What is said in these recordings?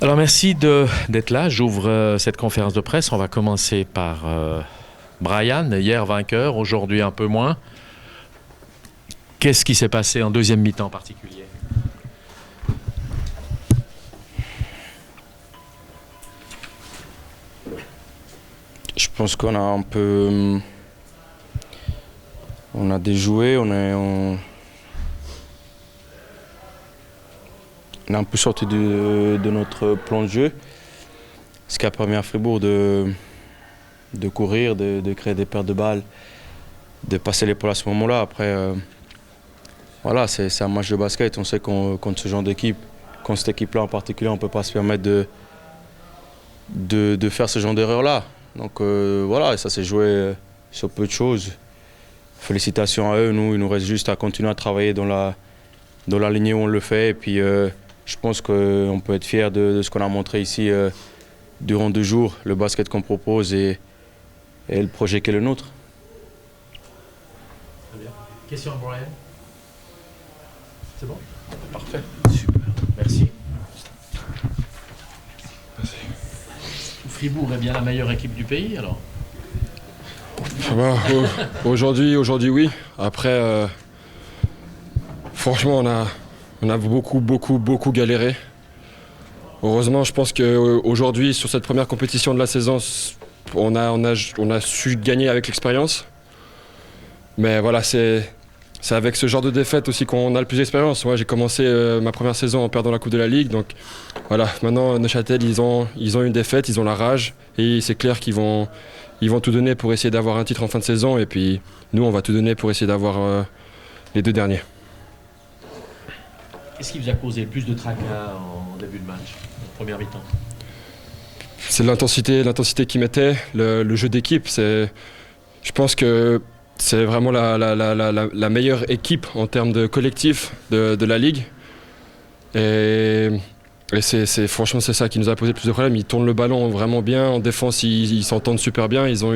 Alors merci d'être là. J'ouvre cette conférence de presse. On va commencer par Brian, hier vainqueur, aujourd'hui un peu moins. Qu'est-ce qui s'est passé en deuxième mi-temps en particulier? Je pense qu'on a un peu. On a déjoué, on est un peu sorti de notre plan de jeu. Ce qui a permis à Fribourg de courir, de créer des pertes de balles, de passer l'épaule à ce moment-là. Après, voilà, c'est un match de basket. On sait contre ce genre d'équipe, contre cette équipe-là en particulier, on ne peut pas se permettre de faire ce genre d'erreur-là. Donc voilà, ça s'est joué sur peu de choses. Félicitations à eux. Nous, il nous reste juste à continuer à travailler dans la lignée où on le fait. Et puis, je pense qu'on peut être fier de ce qu'on a montré ici durant 2 jours, le basket qu'on propose et le projet qui est le nôtre. Très bien. Question à Brian? C'est bon? Parfait. Super. Merci. Fribourg est bien la meilleure équipe du pays alors? Aujourd'hui oui. Après, franchement, on a beaucoup galéré. Heureusement, je pense qu'aujourd'hui, sur cette première compétition de la saison, on a su gagner avec l'expérience. Mais voilà, c'est avec ce genre de défaite aussi qu'on a le plus d'expérience. Moi, j'ai commencé ma première saison en perdant la Coupe de la Ligue. Donc voilà, maintenant, Neuchâtel, ils ont une défaite, ils ont la rage. Et c'est clair qu'ils vont tout donner pour essayer d'avoir un titre en fin de saison. Et puis nous, on va tout donner pour essayer d'avoir les 2 derniers. Qu'est-ce qui vous a causé le plus de tracas en début de match, en première mi-temps? C'est l'intensité qu'ils mettaient, le jeu d'équipe. Je pense que c'est vraiment la meilleure équipe en termes de collectif de la Ligue. Et franchement, c'est ça qui nous a posé le plus de problèmes. Ils tournent le ballon vraiment bien. En défense, ils s'entendent super bien. Ils ont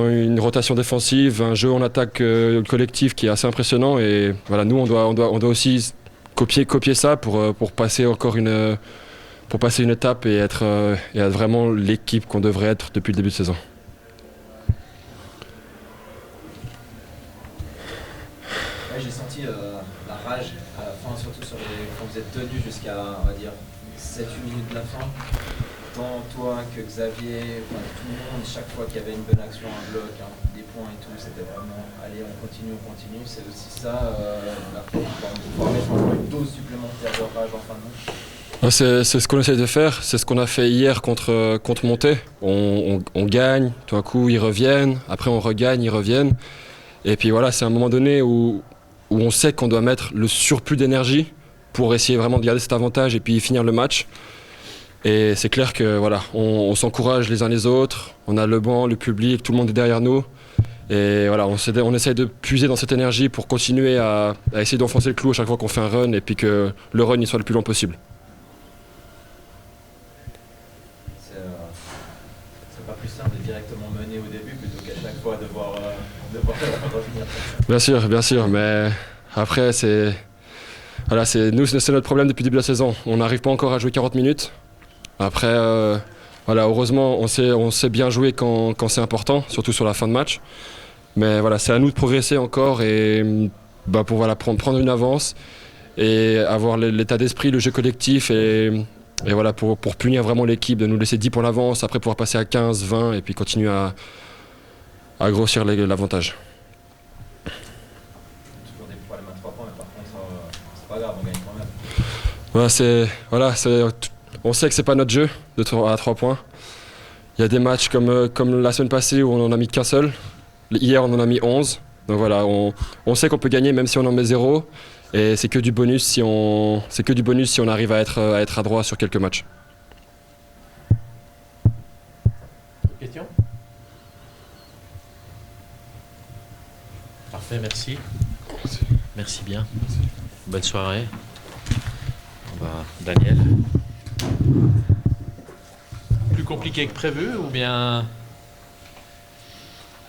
une rotation défensive, un jeu en attaque collectif qui est assez impressionnant. Et voilà, nous, on doit aussi copier ça pour passer encore une étape et être vraiment l'équipe qu'on devrait être depuis le début de saison. Ouais, j'ai senti la rage à la fin, surtout quand vous êtes tenus jusqu'à, on va dire, 7-8 minutes de la fin. Tant toi que Xavier, enfin, tout le monde, chaque fois qu'il y avait une bonne action, un bloc, des points et tout, c'était vraiment allez, on continue. C'est aussi ça, pouvoir mettre encore une dose supplémentaire de rage en fin de match. C'est ce qu'on essaie de faire, c'est ce qu'on a fait hier contre Monté. On gagne, tout d'un coup ils reviennent, après on regagne, ils reviennent. Et puis voilà, c'est un moment donné où on sait qu'on doit mettre le surplus d'énergie pour essayer vraiment de garder cet avantage et puis finir le match. Et c'est clair que voilà, on s'encourage les uns les autres, on a le banc, le public, tout le monde est derrière nous. Et voilà, on essaie de puiser dans cette énergie pour continuer à essayer d'enfoncer le clou à chaque fois qu'on fait un run et puis que le run il soit le plus long possible. C'est pas plus simple de directement mener au début plutôt qu'à chaque fois devoir revenir. Bien sûr, mais après c'est notre problème depuis le début de la saison. On n'arrive pas encore à jouer 40 minutes. Après, voilà, heureusement, on sait bien jouer quand c'est important, surtout sur la fin de match. Mais voilà, c'est à nous de progresser encore et pour voilà, prendre une avance et avoir l'état d'esprit, le jeu collectif et voilà, pour punir vraiment l'équipe, de nous laisser 10 points d'avance, après pouvoir passer à 15, 20 et puis continuer à grossir l'avantage. Toujours des problèmes à 3 points, mais par contre, c'est pas grave, on gagne quand même. On sait que c'est pas notre jeu à 3 points. Il y a des matchs comme la semaine passée où on en a mis qu'un seul. Hier, on en a mis 11. Donc voilà, on sait qu'on peut gagner même si on en met 0. Et c'est que du bonus si on arrive à être adroit sur quelques matchs. Question? Parfait, merci. Merci bien. Bonne soirée. Daniel. Plus compliqué que prévu ou bien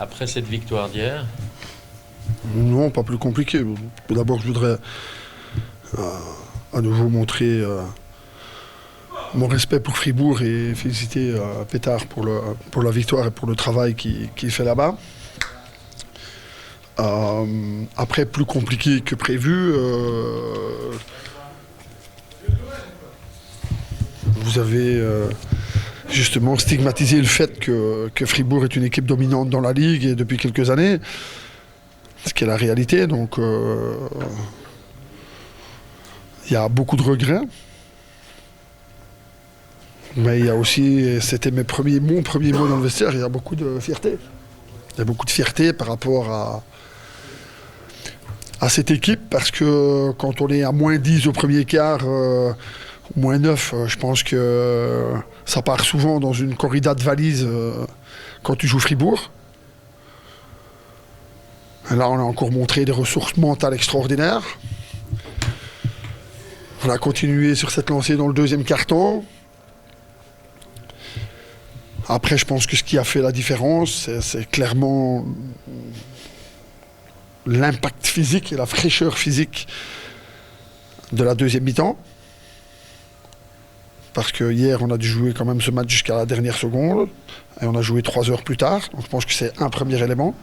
après cette victoire d'hier? Non, pas plus compliqué. D'abord, je voudrais à nouveau montrer mon respect pour Fribourg et féliciter Pétard pour la victoire et pour le travail qu'il fait là-bas. Après, plus compliqué que prévu. Vous avez justement stigmatisé le fait que Fribourg est une équipe dominante dans la Ligue et depuis quelques années, ce qui est la réalité. Donc, il y a beaucoup de regrets. Mais il y a aussi, c'était mon premier mot dans le vestiaire, il y a beaucoup de fierté. Il y a beaucoup de fierté par rapport à cette équipe, parce que quand on est à moins 10 au premier quart, moins 9, je pense que ça part souvent dans une corrida de valise quand tu joues Fribourg. Et là, on a encore montré des ressources mentales extraordinaires. On a continué sur cette lancée dans le deuxième quart-temps. Après, je pense que ce qui a fait la différence, c'est clairement l'impact physique et la fraîcheur physique de la deuxième mi-temps. Parce que hier, on a dû jouer quand même ce match jusqu'à la dernière seconde. Et on a joué 3 heures plus tard. Donc je pense que c'est un premier élément.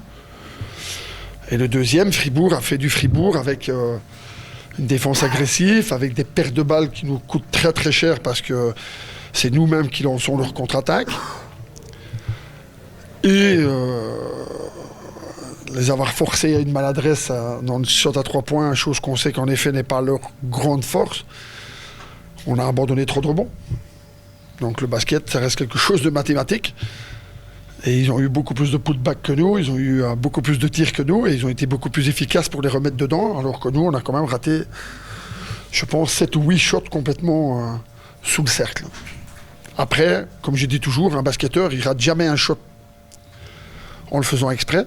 Et le deuxième, Fribourg a fait du Fribourg avec une défense agressive, avec des pertes de balles qui nous coûtent très très cher parce que c'est nous-mêmes qui lançons leur contre-attaque. Et les avoir forcés à une maladresse dans le shot à 3 points, chose qu'on sait qu'en effet n'est pas leur grande force. On a abandonné trop de rebonds. Donc le basket, ça reste quelque chose de mathématique. Et ils ont eu beaucoup plus de putback que nous, ils ont eu beaucoup plus de tirs que nous, et ils ont été beaucoup plus efficaces pour les remettre dedans, alors que nous, on a quand même raté, je pense, 7 ou 8 shots complètement sous le cercle. Après, comme je dis toujours, un basketteur, il rate jamais un shot en le faisant exprès.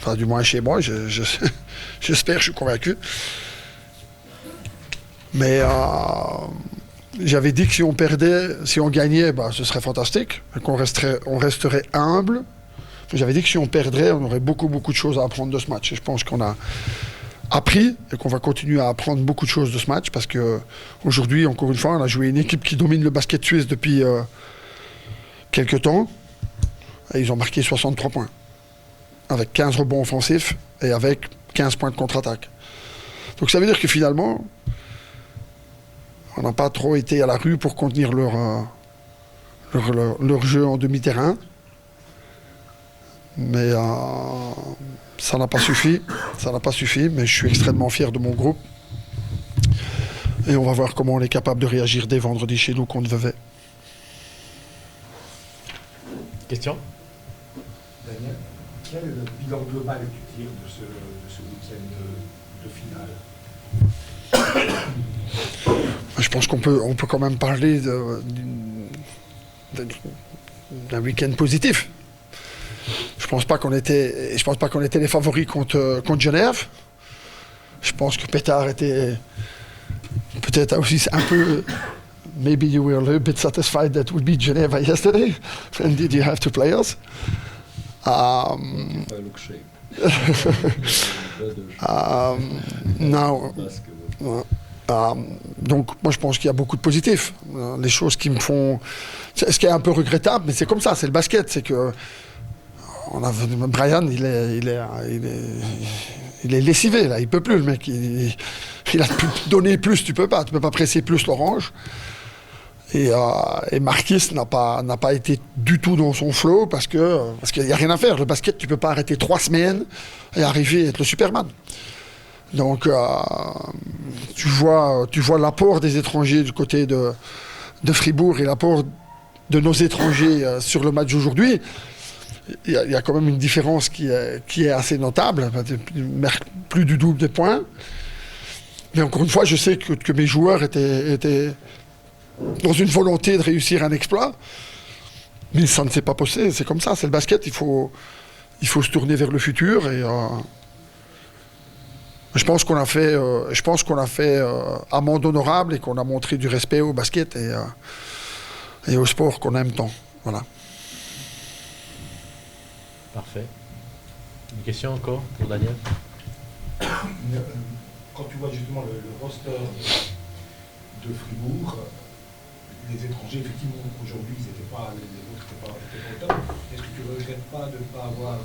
Enfin, du moins chez moi, j'espère, je suis convaincu. Mais j'avais dit que si on perdait, si on gagnait, ce serait fantastique, qu'on resterait humble. J'avais dit que si on perdrait, on aurait beaucoup de choses à apprendre de ce match. Et je pense qu'on a appris et qu'on va continuer à apprendre beaucoup de choses de ce match parce qu'aujourd'hui, encore une fois, on a joué une équipe qui domine le basket suisse depuis quelques temps. Et ils ont marqué 63 points. Avec 15 rebonds offensifs et avec 15 points de contre-attaque. Donc ça veut dire que finalement, on n'a pas trop été à la rue pour contenir leur jeu en demi-terrain. Mais ça n'a pas suffi. Ça n'a pas suffi, mais je suis extrêmement fier de mon groupe. Et on va voir comment on est capable de réagir dès vendredi chez nous contre Vevey. Question ? Daniel, quel est le bilan global que tu tires de ce week-end de finale? Je pense qu'on peut quand même parler d'un week-end positif. Je pense pas qu'on était les favoris contre Genève. Je pense que Pétard était peut-être aussi un peu. Maybe you were a little bit satisfied that we beat Geneva yesterday, and did you have to play us? Donc moi je pense qu'il y a beaucoup de positifs. Les choses qui me font... Ce qui est un peu regrettable, mais c'est comme ça, c'est le basket. C'est que Brian, il est lessivé, là. Il peut plus, le mec. Il a pu donner plus, tu peux pas presser plus l'orange. Et Marquis n'a pas été du tout dans son flow parce qu'il n'y a rien à faire. Le basket, tu peux pas arrêter 3 semaines et arriver à être le Superman. Donc tu vois l'apport des étrangers du côté de Fribourg et l'apport de nos étrangers sur le match d'aujourd'hui. Il y a quand même une différence qui est assez notable, plus du double des points. Mais encore une fois, je sais que mes joueurs étaient dans une volonté de réussir un exploit, mais ça ne s'est pas passé. C'est comme ça, c'est le basket. Il faut se tourner vers le futur et je pense qu'on a fait amende honorable et qu'on a montré du respect au basket et au sport qu'on aime tant. Voilà. Parfait. Une question encore pour Daniel? Quand tu vois justement le roster de Fribourg, des étrangers, effectivement, aujourd'hui, les autres n'étaient pas au top. Est-ce que tu ne regrettes pas de ne pas avoir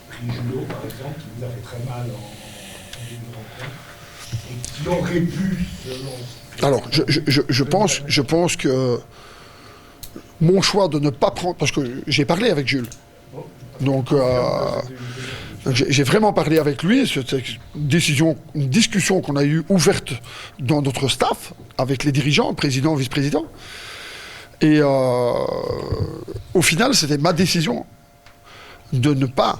pris Julot, par exemple, qui vous a fait très mal en début de rencontre, et qui aurait pu, selon... Alors, je pense que mon choix de ne pas prendre... Parce que j'ai parlé avec Jules. Donc, j'ai vraiment parlé avec lui. C'est une discussion qu'on a eue ouverte dans notre staff, avec les dirigeants, président, vice-président. Et au final, c'était ma décision de ne pas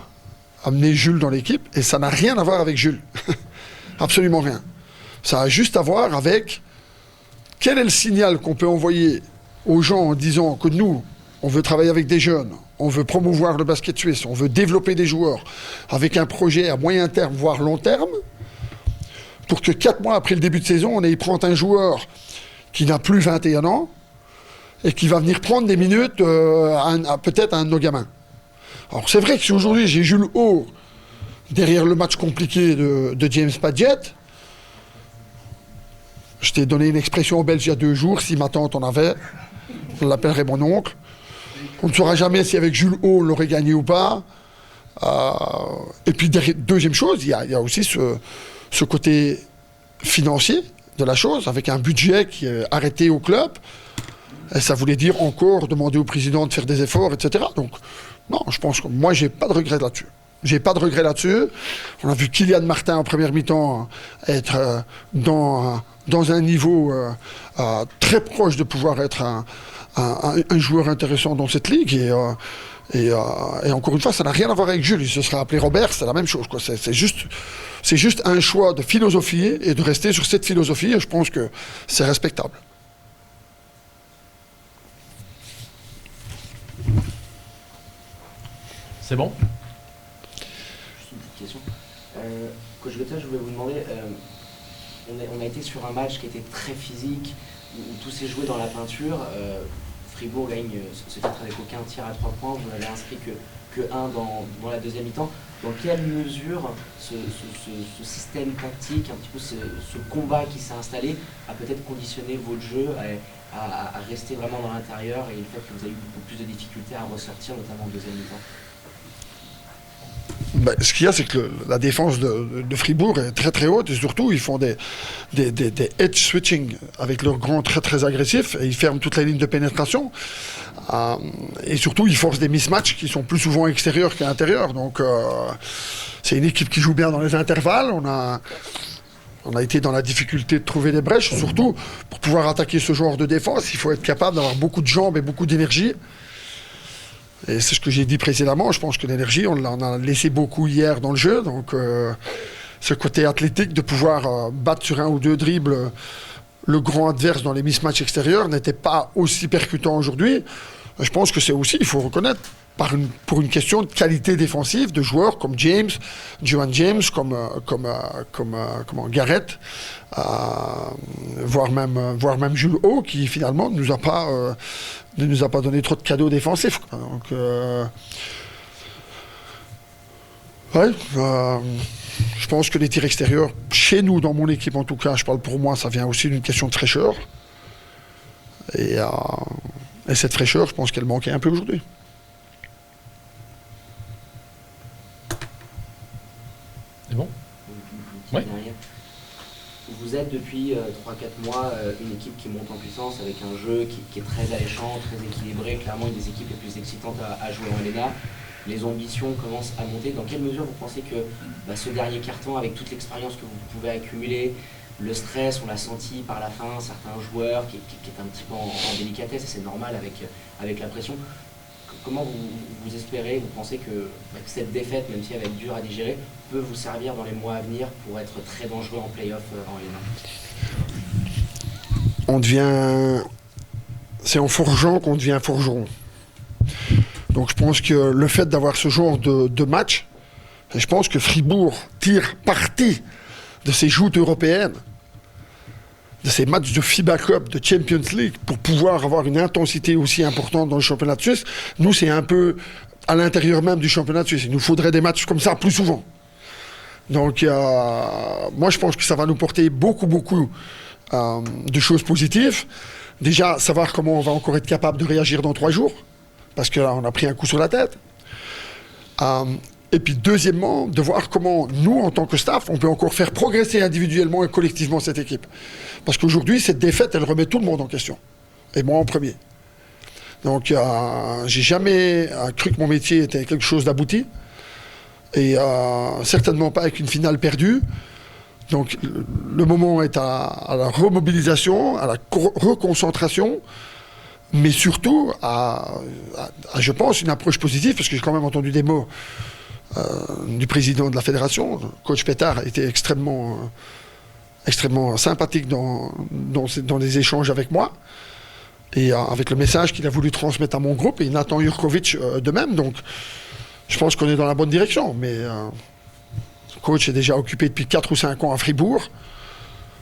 amener Jules dans l'équipe. Et ça n'a rien à voir avec Jules. Absolument rien. Ça a juste à voir avec quel est le signal qu'on peut envoyer aux gens en disant que nous, on veut travailler avec des jeunes, on veut promouvoir le basket suisse, on veut développer des joueurs avec un projet à moyen terme, voire long terme, pour que 4 mois après le début de saison, on ait prendre un joueur qui n'a plus 21 ans et qui va venir prendre des minutes peut-être à un de nos gamins. Alors c'est vrai que si aujourd'hui j'ai Jules Haut derrière le match compliqué de James Padgett, je t'ai donné une expression au Belge il y a 2 jours, si ma tante en avait, on l'appellerait mon oncle. On ne saura jamais si avec Jules Haut on l'aurait gagné ou pas. Et puis deuxième chose, il y a aussi ce côté financier de la chose, avec un budget qui est arrêté au club. Et ça voulait dire encore demander au président de faire des efforts, etc. Donc, non, je pense que moi, j'ai pas de regret là-dessus. J'ai pas de regret là-dessus. On a vu Kylian Martin en première mi-temps être dans un niveau très proche de pouvoir être un joueur intéressant dans cette ligue. Et encore une fois, ça n'a rien à voir avec Jules. Il se serait appelé Robert, c'est la même chose, quoi. C'est juste un choix de philosophie et de rester sur cette philosophie. Et je pense que c'est respectable. C'est bon? Juste une petite question. Coach Goethe, je voulais vous demander, on a été sur un match qui était très physique, où tout s'est joué dans la peinture. Fribourg gagne ce titre avec aucun tir à 3 points, vous n'avez inscrit que 1 dans la deuxième mi-temps. Dans quelle mesure ce système tactique, un petit peu ce combat qui s'est installé, a peut-être conditionné votre jeu à rester vraiment dans l'intérieur, et le fait que vous avez eu beaucoup plus de difficultés à ressortir, notamment en deuxième mi-temps? Ben, ce qu'il y a, c'est que la défense de Fribourg est très très haute, et surtout ils font des edge switching avec leurs grands très très agressifs, et ils ferment toute la ligne de pénétration, et surtout ils forcent des mismatchs qui sont plus souvent extérieurs qu'à l'intérieur. Donc c'est une équipe qui joue bien dans les intervalles. On a été dans la difficulté de trouver des brèches. Surtout pour pouvoir attaquer ce genre de défense, il faut être capable d'avoir beaucoup de jambes et beaucoup d'énergie. Et c'est ce que j'ai dit précédemment, je pense que l'énergie, on en a laissé beaucoup hier dans le jeu. Donc ce côté athlétique de pouvoir battre sur 1 ou 2 dribbles le grand adverse dans les mismatchs extérieurs n'était pas aussi percutant aujourd'hui. Je pense que c'est aussi, il faut reconnaître, pour une question de qualité défensive de joueurs comme James, Johan James, comme Garrett, voire même Jules Haut, qui finalement ne nous a pas donné trop de cadeaux défensifs. Donc, je pense que les tirs extérieurs, chez nous, dans mon équipe en tout cas, je parle pour moi, ça vient aussi d'une question de fraîcheur. Et cette fraîcheur, je pense qu'elle manquait un peu aujourd'hui. C'est bon? Oui. Vous êtes depuis 3-4 mois une équipe qui monte en puissance avec un jeu qui est très alléchant, très équilibré, clairement une des équipes les plus excitantes à jouer en LNA. Les ambitions commencent à monter. Dans quelle mesure vous pensez que ce dernier quart-temps, avec toute l'expérience que vous pouvez accumuler, le stress, on l'a senti par la fin, certains joueurs qui est un petit peu en délicatesse, et c'est normal avec la pression. Comment vous espérez, vous pensez que cette défaite, même si elle va être dure à digérer, peut vous servir dans les mois à venir pour être très dangereux en play-off en LNA? C'est en forgeant qu'on devient forgeron. Donc je pense que le fait d'avoir ce genre de match, et je pense que Fribourg tire parti de ces joutes européennes, de ces matchs de FIBA Cup, de Champions League, pour pouvoir avoir une intensité aussi importante dans le championnat de Suisse. Nous, c'est un peu à l'intérieur même du championnat de Suisse. Il nous faudrait des matchs comme ça plus souvent. Donc, moi, je pense que ça va nous porter beaucoup de choses positives. Déjà, savoir comment on va encore être capable de réagir dans 3 jours, parce qu'on a pris un coup sur la tête. Et puis deuxièmement, de voir comment nous, en tant que staff, on peut encore faire progresser individuellement et collectivement cette équipe. Parce qu'aujourd'hui, cette défaite, elle remet tout le monde en question. Et moi en premier. Donc, j'ai jamais cru que mon métier était quelque chose d'abouti. Et certainement pas avec une finale perdue. Donc, le moment est à la remobilisation, à la reconcentration, mais surtout à, je pense, une approche positive, parce que j'ai quand même entendu des mots du président de la fédération. Coach Pétard était extrêmement sympathique dans les échanges avec moi et avec le message qu'il a voulu transmettre à mon groupe, et Nathan Jurkovic de même. Donc je pense qu'on est dans la bonne direction, mais le coach est déjà occupé depuis 4 ou 5 ans à Fribourg.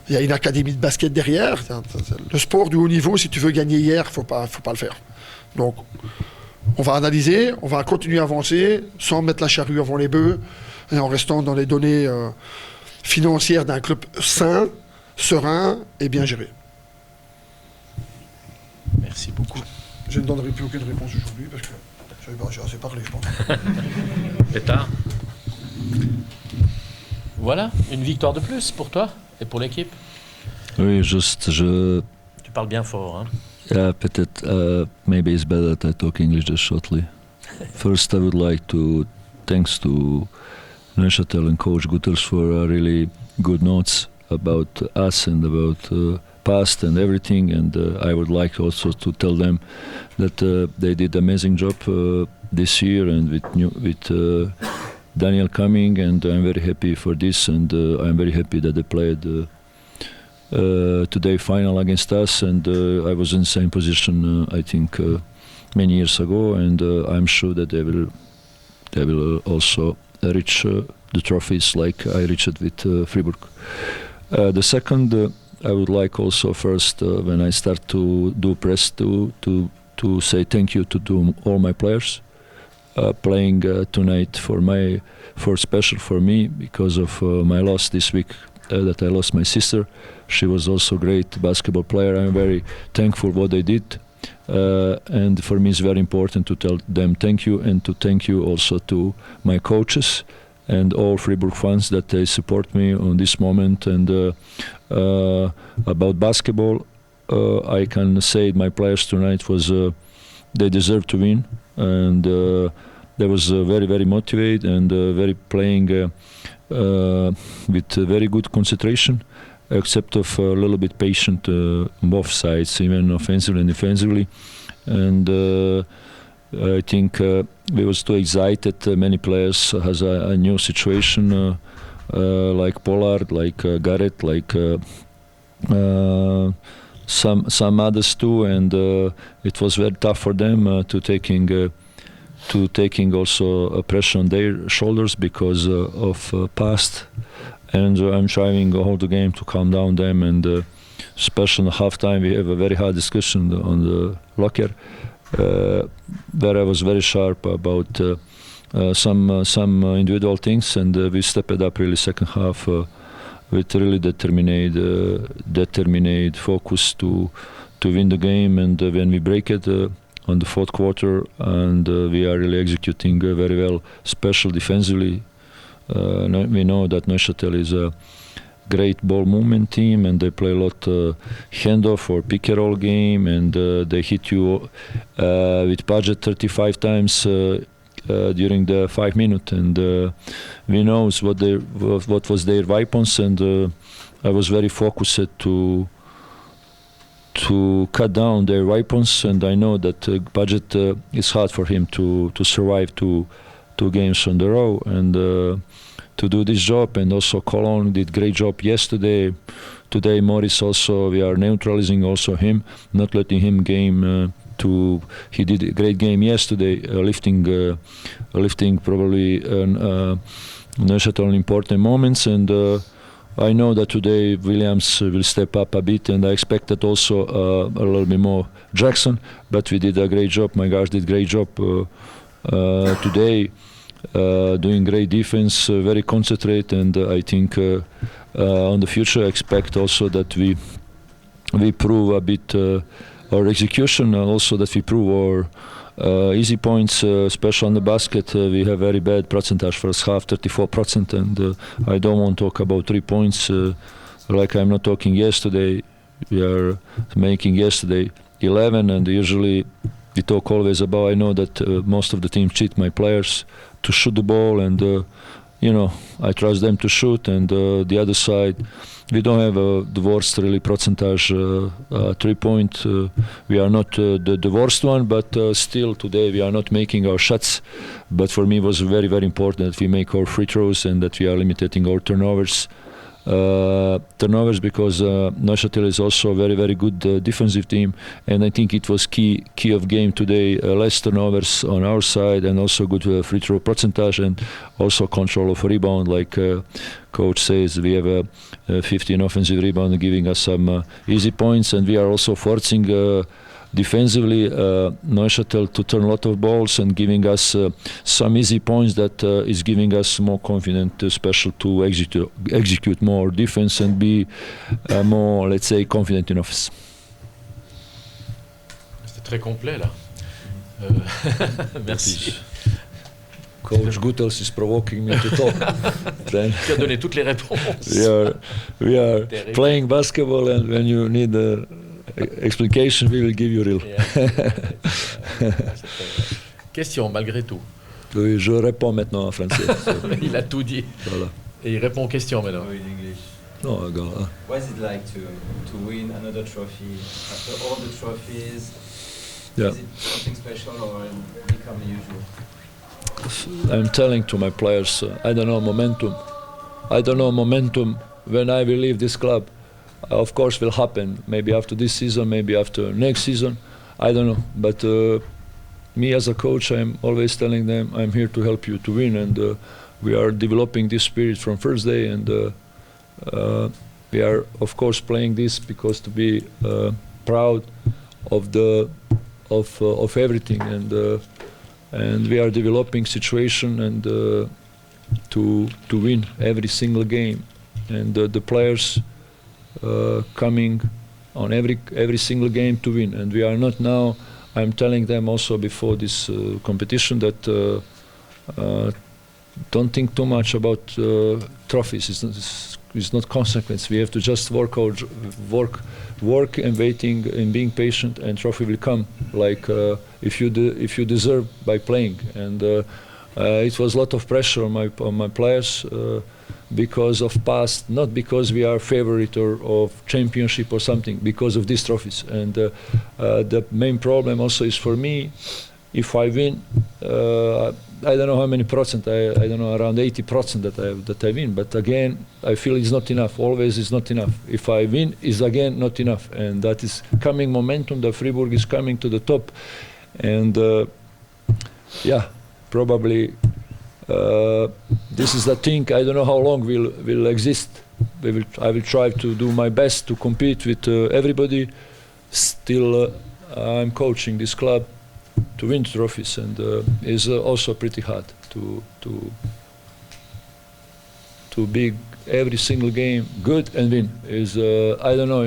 Il y a une académie de basket derrière. Le sport du haut niveau, si tu veux gagner hier, faut pas le faire. Donc on va analyser, on va continuer à avancer sans mettre la charrue avant les bœufs et en restant dans les données financières d'un club sain, serein et bien géré. Merci beaucoup. Je ne donnerai plus aucune réponse aujourd'hui parce que j'ai assez parlé, je pense. Pétard. Voilà, une victoire de plus pour toi et pour l'équipe. Oui, juste Tu parles bien fort, hein. Yeah, peut-être, maybe it's better that I talk English just shortly. First, I would like to thanks to Neuchâtel and Coach Gutters for really good notes about us and about past and everything. And I would like also to tell them that they did amazing job this year and with Daniel coming, and I'm very happy for this, and I'm very happy that they played today final against us, and I was in the same position I think many years ago, and I'm sure that they will also reach the trophies like I reached with Fribourg. The second, I would like also first when I start to do press to say thank you to all my players. Playing tonight for special for me because of my loss this week, that I lost my sister. She was also a great basketball player. I'm very thankful what they did, and for me it's very important to tell them thank you, and to thank you also to my coaches and all Fribourg fans that they support me on this moment. And about basketball, I can say my players tonight was they deserve to win, and they was very, very motivated and very playing with very good concentration, except of a little bit patient on both sides, even offensively and defensively. And I think we was too excited. Many players has a new situation, like Pollard, like Garrett, like some others too, and it was very tough for them to taking also a pressure on their shoulders because of past. And I'm trying all the game to calm down them, and especially in the halftime we have a very hard discussion on the locker where I was very sharp about some individual things, and we stepped up really second half with really determined focus to win the game. And when we break it on the fourth quarter, and we are really executing very well, especially defensively. We know that Neuchâtel is a great ball movement team, and they play a lot handoff or pick and roll game, and they hit you with budget 35 times during the 5 minutes, and we know what was their weapons, and I was very focused to cut down their weapons, and I know that budget is hard for him to survive two games on the row, and to do this job. And also Cologne did great job yesterday. Today Morris also, we are neutralizing also him, not letting him game he did a great game yesterday, lifting probably Neuchâtel important moments, and I know that today Williams will step up a bit, and I expected also a little bit more Jackson, but we did a great job. My guys did great job today, doing great defense, very concentrated, and I think on the future I expect also that we we prove a bit our execution, and also that we prove our easy points, especially on the basket. We have very bad percentage first half, 34%, and I don't want to talk about 3 points like I'm not talking yesterday. We are making yesterday 11, and usually we talk always about, I know that most of the team cheat my players to shoot the ball, and I trust them to shoot, and the other side, we don't have the worst really percentage 3 point. We are not the worst one, but still today we are not making our shots. But for me it was very, very important that we make our free throws and that we are limiting our turnovers. Because Neuchâtel is also a very, very good defensive team, and I think it was key of game today. Less turnovers on our side, and also good free throw percentage, and also control of rebound. Like coach says, we have 15 offensive rebound, giving us some easy points, and we are also forcing defensively Neuchâtel to turn a lot of balls and giving us some easy points that is giving us more confident, especially to execute more defense and be more, let's say, confident in offense. C'était très complet là. Merci. Coach Guttels is provoking me to talk. Then Tu as donné toutes les réponses. we are playing basketball, and when you need explication, we will give you real. Question malgré tout. Oui, je réponds maintenant en français. Il a tout dit. Voilà. Et il répond aux questions maintenant. in English. No, I go. What is it like to win another trophy after all the trophies? Yeah. Is it something special or become usual? I'm telling to my players, I don't know momentum. I don't know momentum when I will leave this club. Of course, will happen. Maybe after this season, maybe after next season. I don't know. But me as a coach, I'm always telling them, I'm here to help you to win. And we are developing this spirit from first day. And we are, of course, playing this because to be proud of everything. And we are developing situation and to win every single game. And the players coming on every single game to win, and we are not now. I'm telling them also before this competition that don't think too much about trophies. It's not consequence. We have to just work and waiting and being patient, and trophy will come. Like if you deserve by playing, and it was a lot of pressure on my players. Because of past, not because we are favorite or of championship or something, because of these trophies. And the main problem also is for me, if I win, I don't know how many percent, I don't know, around 80% that I win, but again, I feel it's not enough, always is not enough. If I win, is again not enough, and that is coming momentum, the Fribourg is coming to the top, and yeah, probably this is the thing. I don't know how long will exist. I will try to do my best to compete with everybody. Still, I'm coaching this club to win trophies, and it's also pretty hard to be every single game good and win. Is I don't know.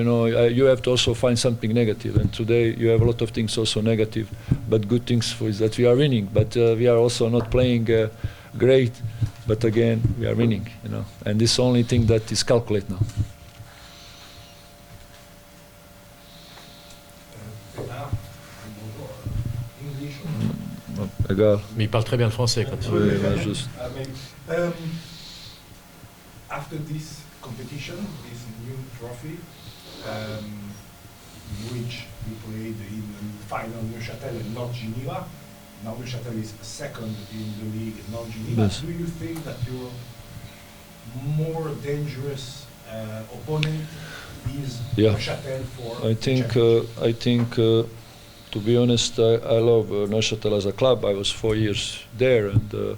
You have to also find something negative, and today you have a lot of things also negative, but good things is that we are winning. But we are also not playing great, but again we are winning, and this is the only thing that is calculated now. Égal. Mais il parle très bien le français quand il juste. After this competition, this new trophy, which we played in final Neuchâtel and not Geneva. Now Neuchâtel is second in the league, not Geneva. Yes. Do you think that your more dangerous opponent is Neuchâtel for I think to be honest, I love Neuchâtel as a club. I was 4 years there, and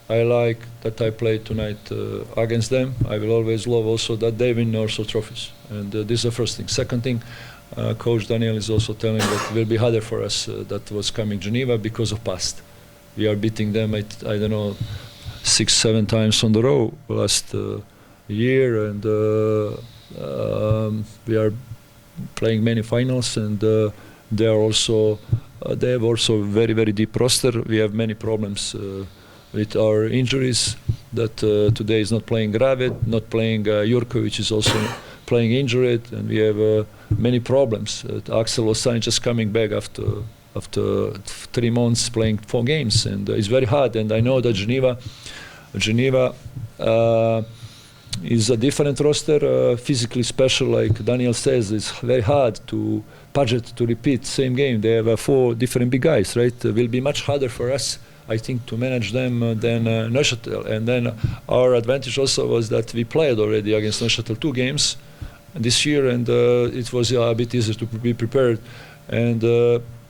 I like that I played tonight against them. I will always love also that they win also trophies, and this is the first thing. Second thing, Coach Daniel is also telling that it will be harder for us that was coming Geneva because of past. We are beating them, I don't know, 6-7 times on the row last year, and we are playing many finals, and they have also very, very deep roster. We have many problems with our injuries. That today is not playing Gravet, not playing Jurko, which is also playing injured, and we have many problems. Axel Osain just coming back after 3 months playing 4 games, and it's very hard. And I know that Geneva is a different roster, physically special, like Daniel says. It's very hard to budget to repeat same game. They have 4 different big guys, right? It will be much harder for us, I think, to manage them than Neuchâtel. And then our advantage also was that we played already against Neuchâtel 2 games this year, and it was a bit easier to be prepared. And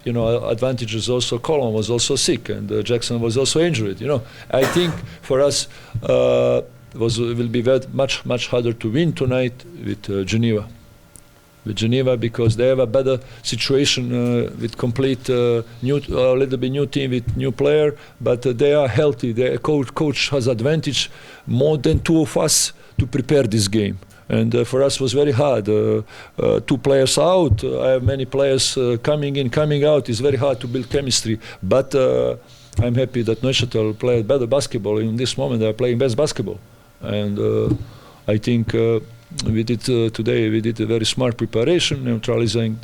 advantage is also Colin was also sick, and Jackson was also injured. I think for us it will be much harder to win tonight with Geneva. With Geneva, because they have a better situation with complete a little bit new team with new player, but they are healthy. The coach has advantage more than 2 of us to prepare this game. And for us was very hard. 2 players out. I have many players coming in, coming out. It's very hard to build chemistry. But I'm happy that Neuchâtel played better basketball. In this moment, they are playing best basketball. And I think we did today. We did a very smart preparation, neutralizing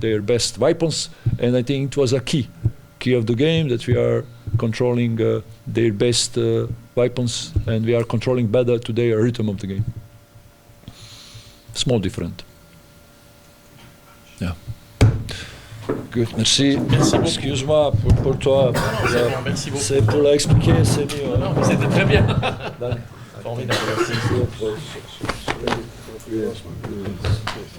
their best weapons. And I think it was a key of the game, that we are controlling their best weapons, and we are controlling better today a rhythm of the game. Small different. Yeah. Good, merci. Merci beaucoup. Excuse-moi pour toi. C'est bon, merci beaucoup. C'est pour l'expliquer, c'est mieux. Non, mais c'était très bien. Dale. Formidable. Merci.